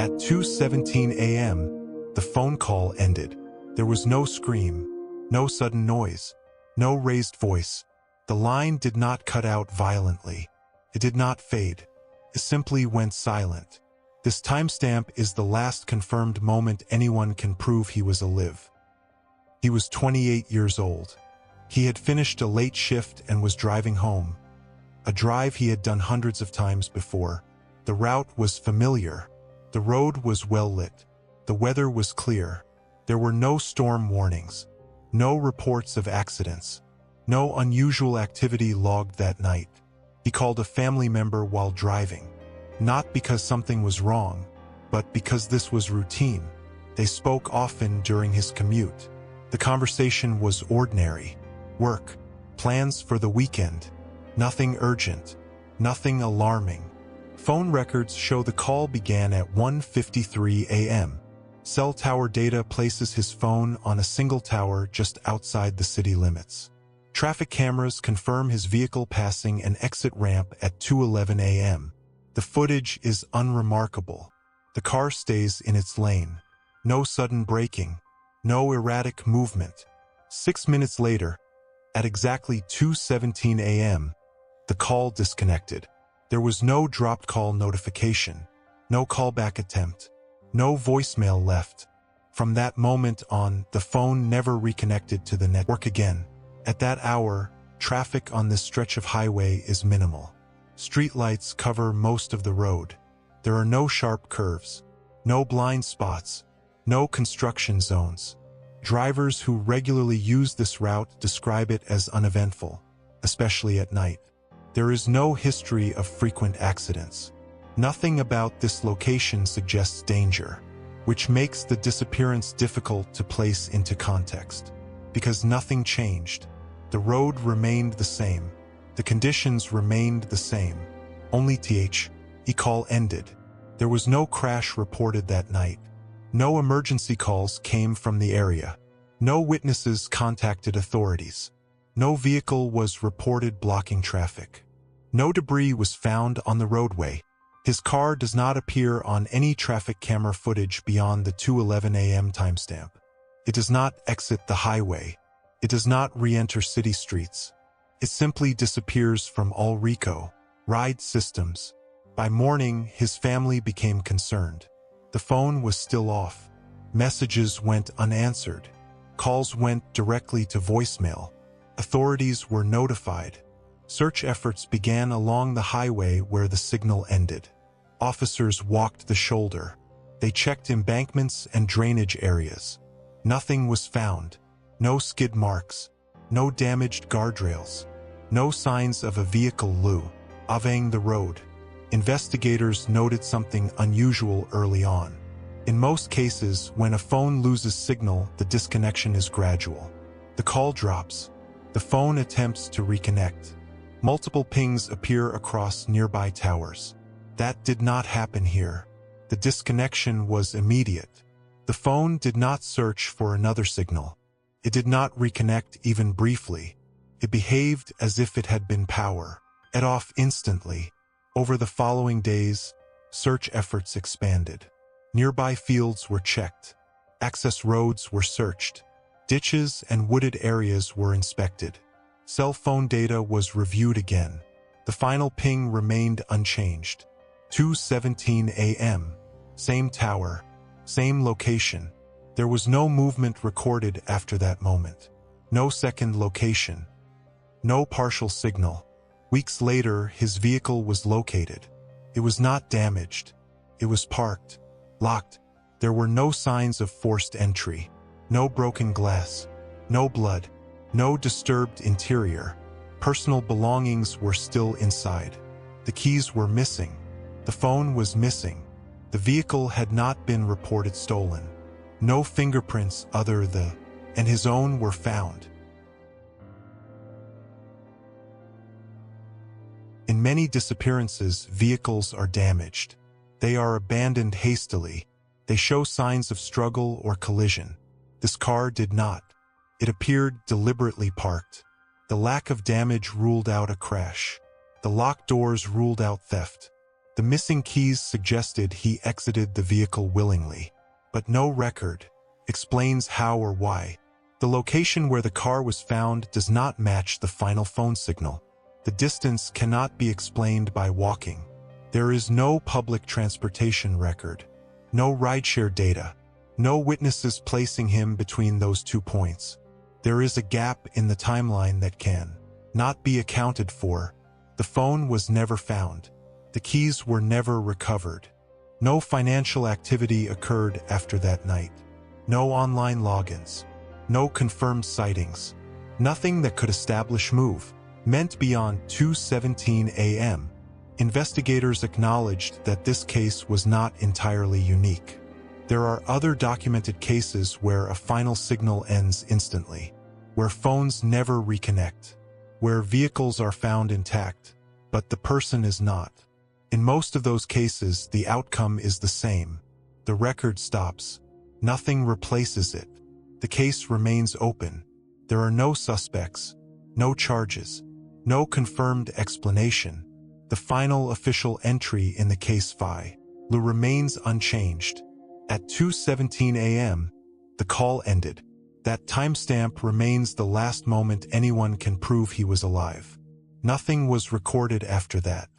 At 2:17 a.m., the phone call ended. There was no scream, no sudden noise, no raised voice. The line did not cut out violently. It did not fade. It simply went silent. This timestamp is the last confirmed moment anyone can prove he was alive. He was 28 years old. He had finished a late shift and was driving home. A drive he had done hundreds of times before. The route was familiar. The road was well lit. The weather was clear. There were no storm warnings, no reports of accidents, no unusual activity logged that night. He called a family member while driving, not because something was wrong, but because this was routine. They spoke often during his commute. The conversation was ordinary. Work, plans for the weekend. Nothing urgent, nothing alarming. Phone records show the call began at 1:53 a.m. Cell tower data places his phone on a single tower just outside the city limits. Traffic cameras confirm his vehicle passing an exit ramp at 2:11 a.m. The footage is unremarkable. The car stays in its lane. No sudden braking. No erratic movement. 6 minutes later, at exactly 2:17 a.m., the call disconnected. There was no dropped call notification, no callback attempt, no voicemail left. From that moment on, the phone never reconnected to the network again. At that hour, traffic on this stretch of highway is minimal. Streetlights cover most of the road. There are no sharp curves, no blind spots, no construction zones. Drivers who regularly use this route describe it as uneventful, especially at night. There is no history of frequent accidents. Nothing about this location suggests danger, which makes the disappearance difficult to place into context. Because nothing changed. The road remained the same. The conditions remained the same. Only the call ended. There was no crash reported that night. No emergency calls came from the area. No witnesses contacted authorities. No vehicle was reported blocking traffic. No debris was found on the roadway. His car does not appear on any traffic camera footage beyond the 2:11 a.m. timestamp. It does not exit the highway. It does not re-enter city streets. It simply disappears from all RICO ride systems. By morning, his family became concerned. The phone was still off. Messages went unanswered. Calls went directly to voicemail. Authorities were notified. Search efforts began along the highway where the signal ended. Officers walked the shoulder. They checked embankments and drainage areas. Nothing was found. No skid marks. No damaged guardrails. No signs of a vehicle leaving the road. Investigators noted something unusual early on. In most cases, when a phone loses signal, the disconnection is gradual. The call drops. The phone attempts to reconnect. Multiple pings appear across nearby towers. That did not happen here. The disconnection was immediate. The phone did not search for another signal. It did not reconnect even briefly. It behaved as if it had been power, off instantly. Over the following days, search efforts expanded. Nearby fields were checked. Access roads were searched. Ditches and wooded areas were inspected. Cell phone data was reviewed again. The final ping remained unchanged. 2:17 a.m. Same tower, same location. There was no movement recorded after that moment. No second location. No partial signal. Weeks later, his vehicle was located. It was not damaged. It was parked, locked. There were no signs of forced entry. No broken glass. No blood. No disturbed interior. Personal belongings were still inside. The keys were missing. The phone was missing. The vehicle had not been reported stolen. No fingerprints other than his own were found. In many disappearances, vehicles are damaged. They are abandoned hastily. They show signs of struggle or collision. This car did not. It appeared deliberately parked. The lack of damage ruled out a crash. The locked doors ruled out theft. The missing keys suggested he exited the vehicle willingly, but no record explains how or why. The location where the car was found does not match the final phone signal. The distance cannot be explained by walking. There is no public transportation record, no rideshare data, no witnesses placing him between those 2 points. There is a gap in the timeline that can not be accounted for. The phone was never found. The keys were never recovered. No financial activity occurred after that night. No online logins. No confirmed sightings. Nothing that could establish movement beyond 2:17 a.m. Investigators acknowledged that this case was not entirely unique. There are other documented cases where a final signal ends instantly, where phones never reconnect, where vehicles are found intact, but the person is not. In most of those cases, the outcome is the same. The record stops. Nothing replaces it. The case remains open. There are no suspects, no charges, no confirmed explanation. The final official entry in the case file remains unchanged. At 2:17 a.m., the call ended. That timestamp remains the last moment anyone can prove he was alive. Nothing was recorded after that.